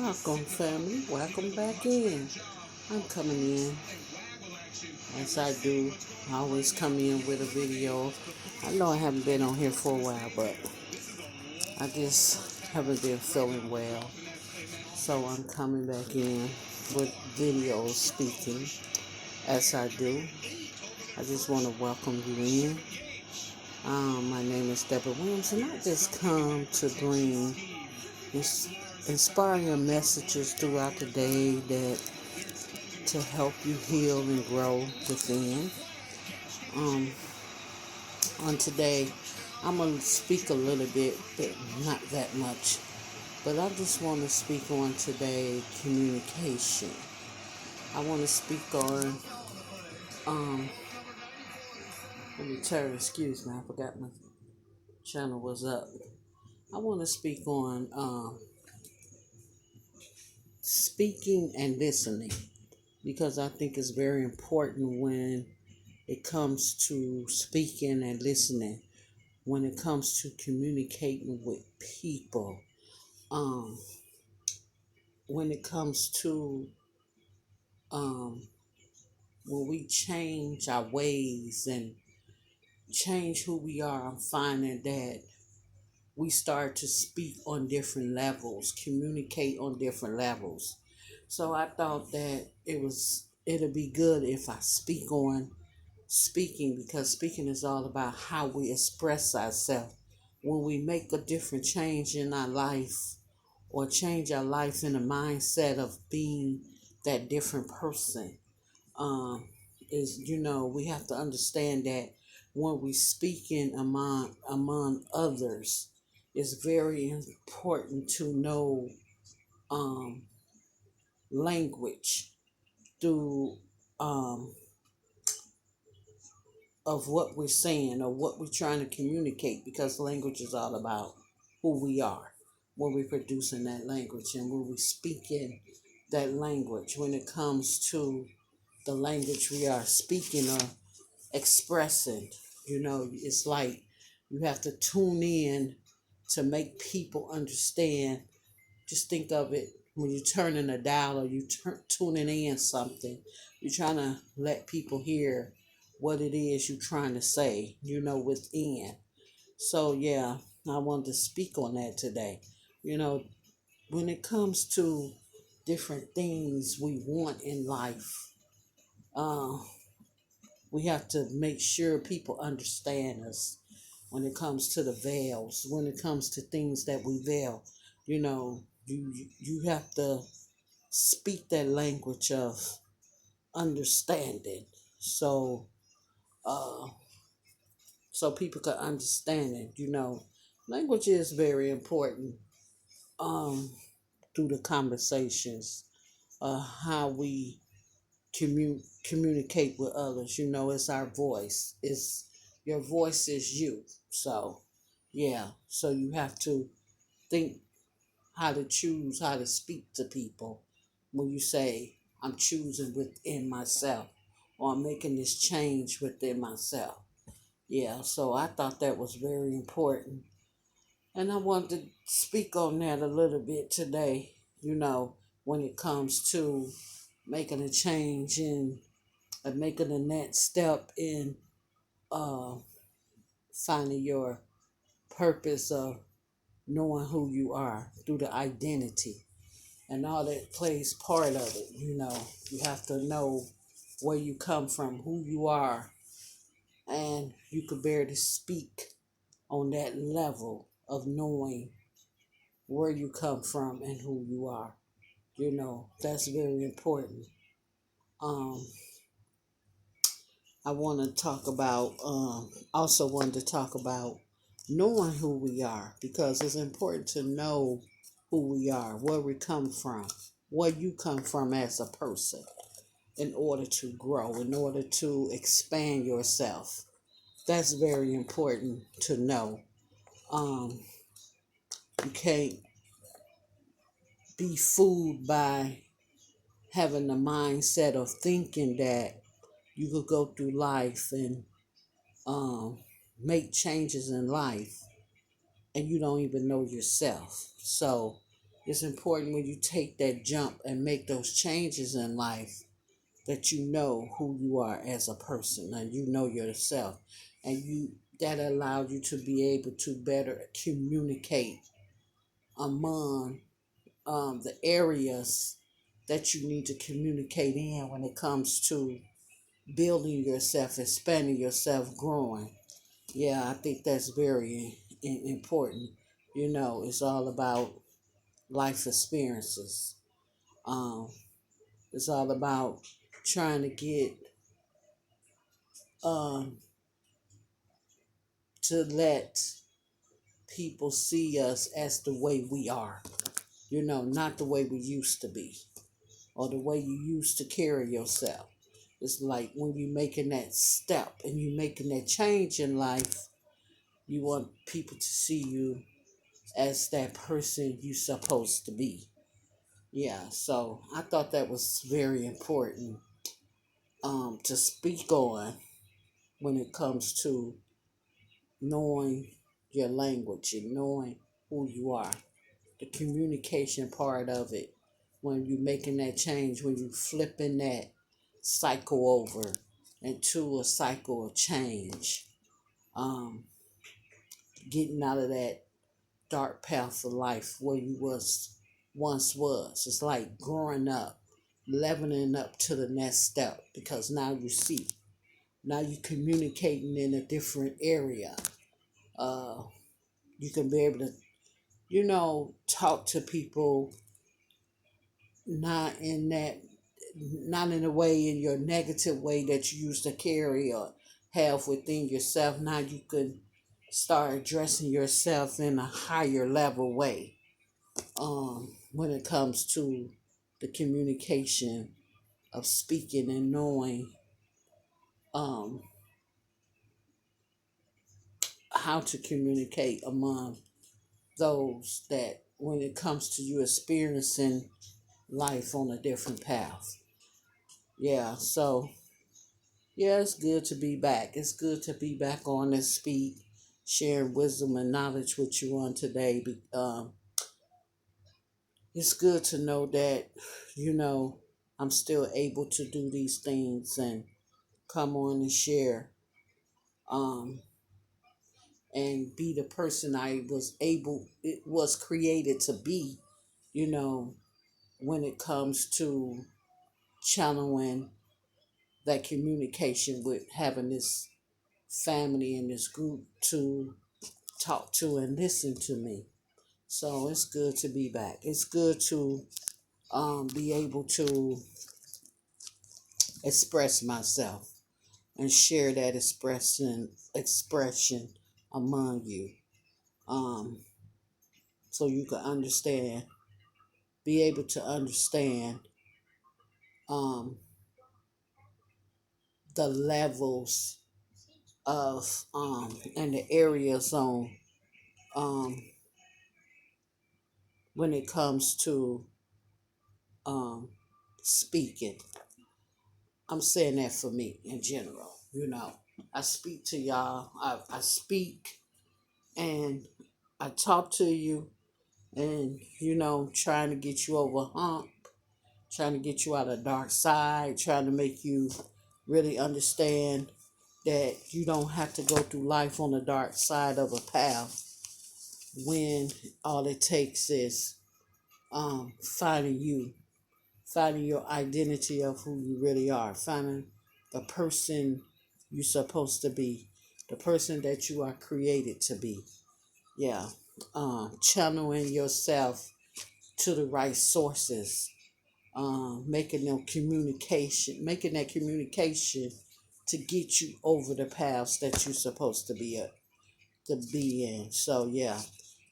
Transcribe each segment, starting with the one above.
Welcome, family. Welcome back in. I'm coming in as I do. I always come in with a video. I know I haven't been on here for a while, but I just haven't been feeling well. So I'm coming back in with videos speaking as I do. I just want to welcome you in. My name is Deborah Williams, and I just come to bring inspiring messages throughout the day that to help you heal and grow within. Um, on today, I'm going to speak a little bit, but not that much. But I just want to speak on today communication. I want to speak on, let me turn, excuse me, I forgot my channel was up. I want to speak on speaking and listening because I think it's very important when it comes to speaking and listening, when it comes to communicating with people, um, when it comes to um, when we change our ways and change who we are, I'm finding that we start to speak on different levels, communicate on different levels. So I thought that it'll be good if I speak on speaking, because speaking is all about how we express ourselves. When we make a different change in our life or change our life in the mindset of being that different person, is we have to understand that when we speaking among others, it's very important to know um, language through um, of what we're saying or what we're trying to communicate, because language is all about who we are when we're producing that language and when we speak in that language. When it comes to the language we are speaking or expressing, it's like you have to tune in to make people understand. Just think of it when you're turning a dial or tuning in something. You're trying to let people hear what it is you're trying to say, within. So, yeah, I wanted to speak on that today. You know, when it comes to different things we want in life, uh, we have to make sure people understand us when it comes to the veils, when it comes to things that we veil. You have to speak that language of understanding, so uh so people can understand it. Language is very important um through the conversations, how we communicate with others. It's our voice. It's your voice is you. So yeah, so you have to think how to choose how to speak to people when you say, I'm choosing within myself, or I'm making this change within myself. Yeah, so I thought that was very important. And I wanted to speak on that a little bit today, when it comes to making a change in making the next step in uh, finding your purpose of knowing who you are through the identity and all that plays part of it. You have to know where you come from, who you are, and you could bear to speak on that level of knowing where you come from and who you are. That's very important. Um, I want to talk about, also wanted to talk about knowing who we are, because it's important to know who we are, where we come from, where you come from as a person, in order to grow, in order to expand yourself. That's very important to know. Um, you can't be fooled by having the mindset of thinking that you could go through life and um, make changes in life and you don't even know yourself. So it's important when you take that jump and make those changes in life that you know who you are as a person and you know yourself, and you that allows you to be able to better communicate among the areas that you need to communicate in when it comes to building yourself, expanding yourself, growing. Yeah, I think that's very important. It's all about life experiences. Um, it's all about trying to get um, to let people see us as the way we are, not the way we used to be or the way you used to carry yourself. It's like when you're making that step and you're making that change in life, you want people to see you as that person you're supposed to be. Yeah, so I thought that was very important to speak on when it comes to knowing your language and knowing who you are. The communication part of it, when you're making that change, when you're flipping that cycle over into a cycle of change, um, getting out of that dark path of life where you once was. It's like growing up, leveling up to the next step because now you see. Now you're communicating in a different area. Uh, you can be able to, talk to people not in that, not in a way, in your negative way that you used to carry or have within yourself. Now you can start addressing yourself in a higher level way when it comes to the communication of speaking and knowing um, how to communicate among those that when it comes to you experiencing life on a different path. Yeah, so yeah, it's good to be back. It's good to be back on this speed, sharing wisdom and knowledge with you on today. It's good to know that, you know, I'm still able to do these things and come on and share um, and be the person it was created to be, you know, when it comes to channeling that communication with having this family and this group to talk to and listen to me. So it's good to be back. It's good to be able to express myself and share that expression among you. Um, so you can understand, be able to understand um, the levels of and the areas on um, when it comes to um, speaking. I'm saying that for me in general. I speak to y'all. I speak and I talk to you and, trying to get you over a hump, trying to get you out of the dark side, trying to make you really understand that you don't have to go through life on the dark side of a path when all it takes is finding you, finding your identity of who you really are, finding the person you're supposed to be, the person that you are created to be. Yeah. Channeling yourself to the right sources, making that communication to get you over the paths that you're supposed to be in. So yeah,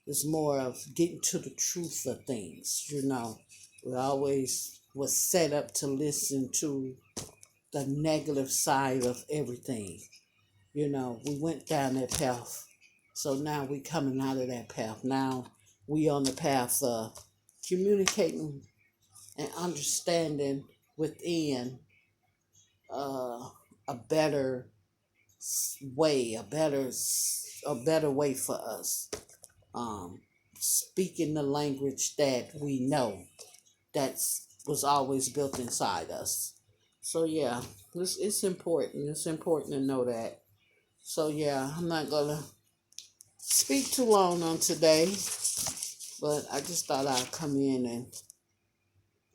it's more of getting to the truth of things. We always was set up to listen to the negative side of everything. We went down that path. So now we coming out of that path. Now we on the path of communicating and understanding within uh, a better way, a better way for us. Um, speaking the language that we know that was always built inside us. So yeah, it's important. It's important to know that. So yeah, I'm not gonna speak too long on today, but I just thought I'd come in and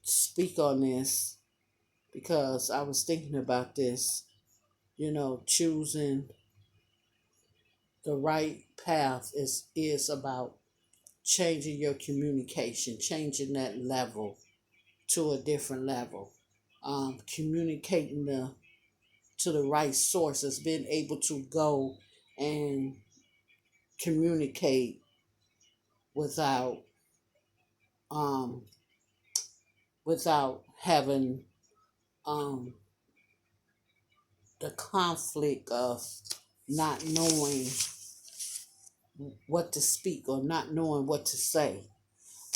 speak on this because I was thinking about this. Choosing the right path is about changing your communication, changing that level to a different level, communicating to the right sources, being able to go and communicate without um, without having um, the conflict of not knowing what to speak or not knowing what to say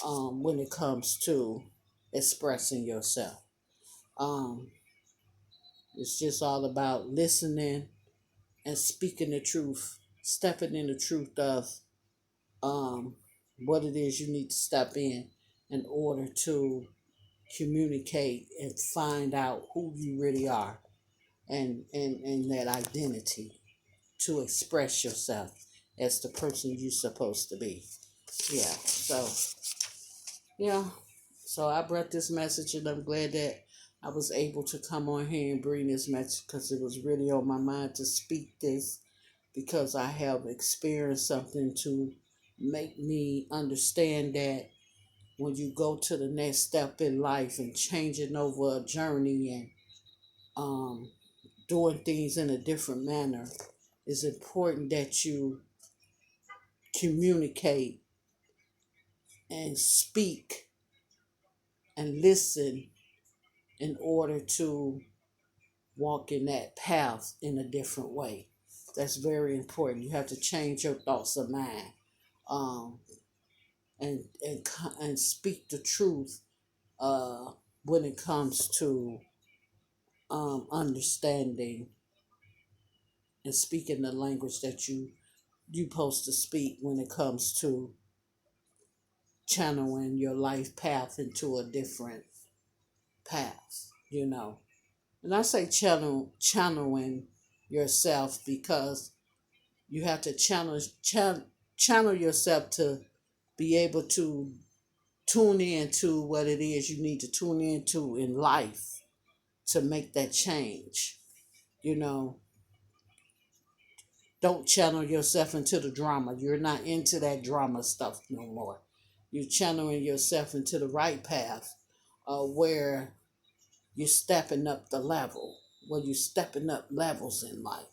when it comes to expressing yourself. Um, it's just all about listening and speaking the truth, stepping in the truth of um, what it is you need to step in order to communicate and find out who you really are and that identity to express yourself as the person you're supposed to be. Yeah. Yeah. So I brought this message and I'm glad that I was able to come on here and bring this message because it was really on my mind to speak this because I have experienced something to make me understand that when you go to the next step in life and changing over a journey and um, doing things in a different manner, it's important that you communicate and speak and listen in order to walk in that path in a different way. That's very important. You have to change your thoughts of mind, um, and speak the truth uh, when it comes to understanding and speaking the language that you supposed to speak when it comes to channeling your life path into a different path. And I say channeling yourself because you have to channel yourself to be able to tune into what it is you need to tune into in life to make that change. You know, don't channel yourself into the drama. You're not into that drama stuff no more. You're channeling yourself into the right path where you're stepping up the level, where you're stepping up levels in life.